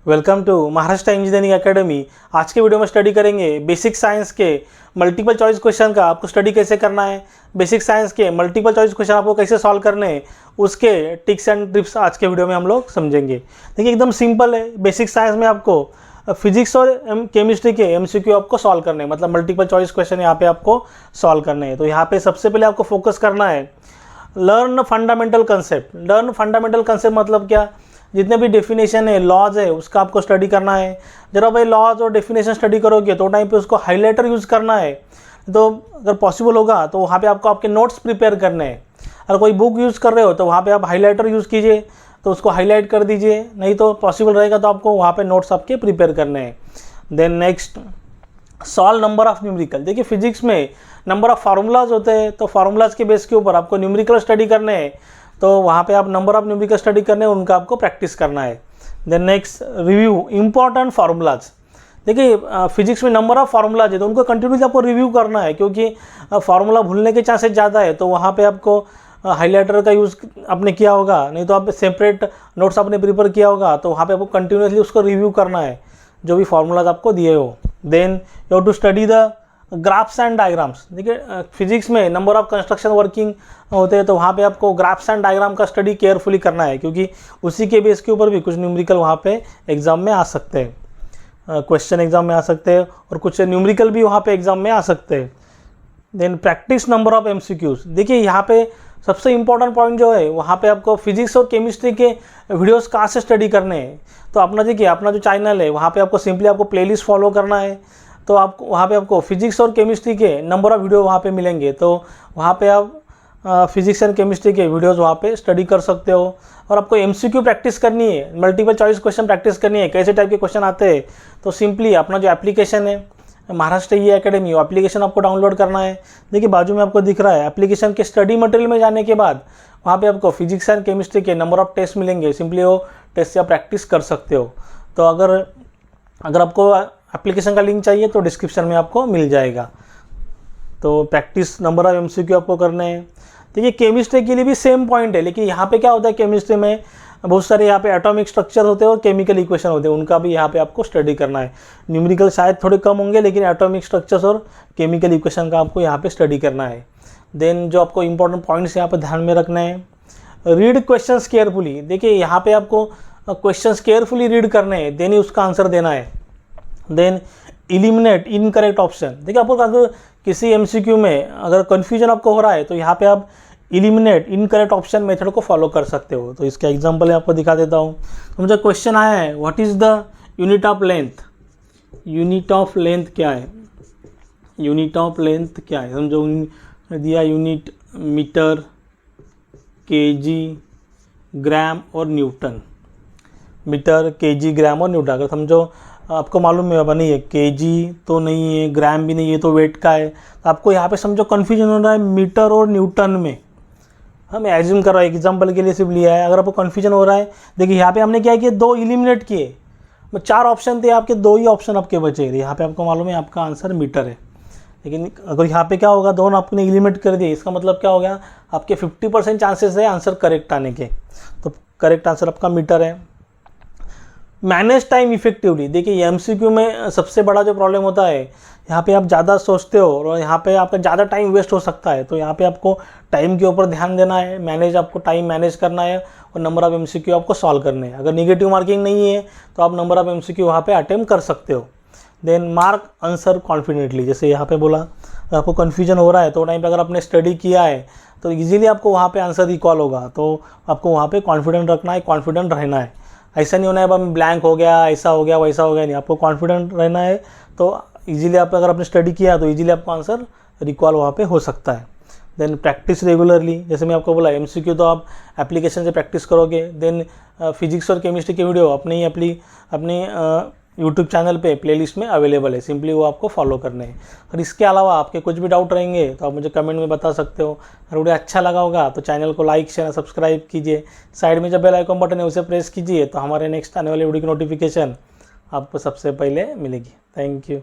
Welcome to Maharashtra engineering academy. आज के video में स्टडी करेंगे बेसिक साइंस के मल्टीपल चॉइस क्वेश्चन का आपको स्टडी कैसे करना है, बेसिक साइंस के मल्टीपल चॉइस क्वेश्चन आपको कैसे सॉल्व करने हैं, उसके टिप्स एंड ट्रिप्स आज के वीडियो में हम लोग समझेंगे। देखिए एकदम सिंपल है। बेसिक साइंस में आपको फिजिक्स और केमिस्ट्री के एमसीक्यू आपको सॉल्व करने हैं, मतलब मल्टीपल चॉइस क्वेश्चन यहाँ पे आपको सॉल्व करने हैं। तो यहाँ पे सबसे पहले आपको फोकस करना है learn fundamental concept. Learn fundamental concept मतलब क्या, जितने भी डेफिनेशन है, लॉज है, उसका आपको स्टडी करना है। जब आप लॉज और डेफिनेशन स्टडी करोगे तो टाइम पे उसको हाइलाइटर यूज़ करना है। तो अगर पॉसिबल होगा तो वहाँ पे आपको आपके नोट्स प्रिपेयर करने हैं। अगर कोई बुक यूज़ कर रहे हो तो वहाँ पे आप हाइलाइटर यूज़ कीजिए, तो उसको हाईलाइट कर दीजिए, नहीं तो पॉसिबल रहेगा तो आपको वहाँ पे नोट्स आपके प्रिपेयर करने हैं। Then next, solve number of numerical. देखिए फिजिक्स में नंबर ऑफ फार्मूलाज होते हैं, तो फार्मूलाज के बेस के ऊपर आपको न्यूमेरिकल स्टडी करने हैं, तो वहाँ पे आप नंबर ऑफ न्यूमेरिकल स्टडी करने हैं, उनका आपको प्रैक्टिस करना है। Then next, review important formulas. देखिए फिजिक्स में नंबर ऑफ फार्मूलाज है तो उनको कंटिन्यूसली आपको रिव्यू करना है, क्योंकि फार्मूला भूलने के चांसेस ज़्यादा है। तो वहाँ पे आपको हाईलाइटर का यूज़ आपने किया होगा, नहीं तो आप सेपरेट नोट्स आपने प्रिपेयर किया होगा, तो वहाँ पे आपको कंटिन्यूसली उसको रिव्यू करना है जो भी फार्मूलाज आपको दिए हो। Then you have to study the graphs and diagrams. देखिए फिजिक्स में नंबर ऑफ कंस्ट्रक्शन वर्किंग होते हैं, तो वहाँ पे आपको ग्राफ्स एंड डायग्राम का स्टडी केयरफुली करना है, क्योंकि उसी के बेस के ऊपर भी कुछ न्यूमेरिकल वहाँ पे एग्जाम में आ सकते हैं, क्वेश्चन एग्जाम में आ सकते हैं, और कुछ न्यूमेरिकल भी वहाँ पे एग्जाम में आ सकते हैं। Then practice number of MCQs. देखिए यहाँ पे सबसे इंपॉर्टेंट पॉइंट जो है, वहाँ पे आपको फिजिक्स और केमिस्ट्री के वीडियोस कहाँ से स्टडी करने हैं। तो अपना देखिए अपना जो चैनल है वहाँ पे आपको सिंपली आपको प्लेलिस्ट फॉलो करना है, तो आपको वहाँ पे आपको फिजिक्स और केमिस्ट्री के नंबर ऑफ वीडियो वहाँ पे मिलेंगे, तो वहाँ पे आप फिजिक्स एंड केमिस्ट्री के वीडियोस वहाँ पे स्टडी कर सकते हो। और आपको एमसीक्यू प्रैक्टिस करनी है, मल्टीपल चॉइस क्वेश्चन प्रैक्टिस करनी है, कैसे टाइप के क्वेश्चन आते हैं, तो सिंपली अपना जो एप्लीकेशन है महाराष्ट्र ई एकेडमी, वो एप्लीकेशन आपको डाउनलोड करना है। देखिए बाजू में आपको दिख रहा है, एप्लीकेशन के स्टडी मटेरियल में जाने के बाद वहाँ पे आपको फिजिक्स एंड केमिस्ट्री के नंबर ऑफ टेस्ट मिलेंगे, सिंपली वो टेस्ट से आप प्रैक्टिस कर सकते हो। तो अगर आपको एप्लीकेशन का लिंक चाहिए तो डिस्क्रिप्शन में आपको मिल जाएगा। तो प्रैक्टिस नंबर ऑफ एमसीक्यू आपको करने हैं। देखिए केमिस्ट्री के लिए भी सेम पॉइंट है, लेकिन यहाँ पे क्या होता है, केमिस्ट्री में बहुत सारे यहाँ पे एटॉमिक स्ट्रक्चर होते हैं और केमिकल इक्वेशन होते हैं, उनका भी यहाँ पे आपको स्टडी करना है। न्यूमेरिकल शायद थोड़े कम होंगे, लेकिन एटॉमिक स्ट्रक्चर्स और केमिकल इक्वेशन का आपको यहाँ पे स्टडी करना है। देन जो आपको इंपॉर्टेंट पॉइंट्स यहाँ पे ध्यान में रखना है, रीड क्वेश्चंस केयरफुली। देखिए यहाँ पे आपको क्वेश्चंस केयरफुली रीड करने हैं, देन ही उसका आंसर देना है। Then eliminate incorrect option. देखिए आपको अगर किसी एमसीक्यू में अगर कन्फ्यूजन आपको हो रहा है तो यहाँ पे आप इलिमिनेट इनकरेक्ट ऑप्शन मेथड को फॉलो कर सकते हो। तो इसका एग्जांपल आपको दिखा देता हूँ। तो मुझे क्वेश्चन आया है, what is the unit of length. Unit of length क्या है, यूनिट ऑफ लेंथ क्या है, समझो दिया यूनिट मीटर, केजी, ग्राम और न्यूटन। मीटर, केजी, ग्राम और न्यूटन। अगर समझो आपको मालूम है नहीं है, केजी तो नहीं है, ग्राम भी नहीं है, तो वेट का है। तो आपको यहाँ पे समझो कन्फ्यूजन हो रहा है मीटर और न्यूटन में। हम एज्यूम कर रहा है, एग्जाम्पल के लिए सिर्फ लिया है। अगर आपको कन्फ्यूजन हो रहा है, देखिए यहाँ पे हमने क्या किया, 2 इलिमिनेट किए, 4 ऑप्शन थे आपके, 2 ही ऑप्शन आपके बचे। यहाँ पे आपको मालूम है आपका आंसर मीटर है, लेकिन अगर यहाँ पे क्या होगा, 2 आपने इलिमिनेट कर दिए, इसका मतलब क्या हो गया, आपके 50% चांसेस है आंसर करेक्ट आने के। तो करेक्ट आंसर आपका मीटर है। Manage time effectively. देखिए एमसीक्यू में सबसे बड़ा जो प्रॉब्लम होता है, यहाँ पे आप ज़्यादा सोचते हो और यहाँ पे आपका ज़्यादा टाइम वेस्ट हो सकता है, तो यहाँ पे आपको टाइम के ऊपर ध्यान देना है, आपको टाइम मैनेज करना है और नंबर ऑफ एमसीक्यू आपको सॉल्व करने हैं। अगर नेगेटिव मार्किंग नहीं है तो आप नंबर ऑफ एमसीक्यू वहाँ पे अटेम्प्ट कर सकते हो। Then mark answer confidently. जैसे यहाँ पे बोला, आपको कन्फ्यूजन हो रहा है तो टाइम पे अगर आपने स्टडी किया है तो ईजिली आपको वहाँ पे आंसर रिकॉल होगा, तो आपको वहाँ पे कॉन्फिडेंट रखना है, कॉन्फिडेंट रहना है। ऐसा नहीं होना है अब ब्लैंक हो गया, ऐसा हो गया, वैसा हो गया, नहीं, आपको कॉन्फिडेंट रहना है। तो इजीली आप अगर आपने स्टडी किया तो इजीली आपको आंसर रिकॉल वहाँ पे हो सकता है। Then practice regularly. जैसे मैं आपको बोला एमसीक्यू तो आप एप्लीकेशन से प्रैक्टिस करोगे। देन फिजिक्स और केमिस्ट्री के वीडियो अपनी यूट्यूब चैनल पे प्लेलिस्ट में अवेलेबल है, सिंपली वो आपको फॉलो करने हैं। और इसके अलावा आपके कुछ भी डाउट रहेंगे तो आप मुझे कमेंट में बता सकते हो। अगर वीडियो अच्छा लगा होगा तो चैनल को लाइक शेयर सब्सक्राइब कीजिए। साइड में जब बेल आइकन बटन है उसे प्रेस कीजिए, तो हमारे नेक्स्ट आने वाले वीडियो की नोटिफिकेशन आपको सबसे पहले मिलेगी। Thank you.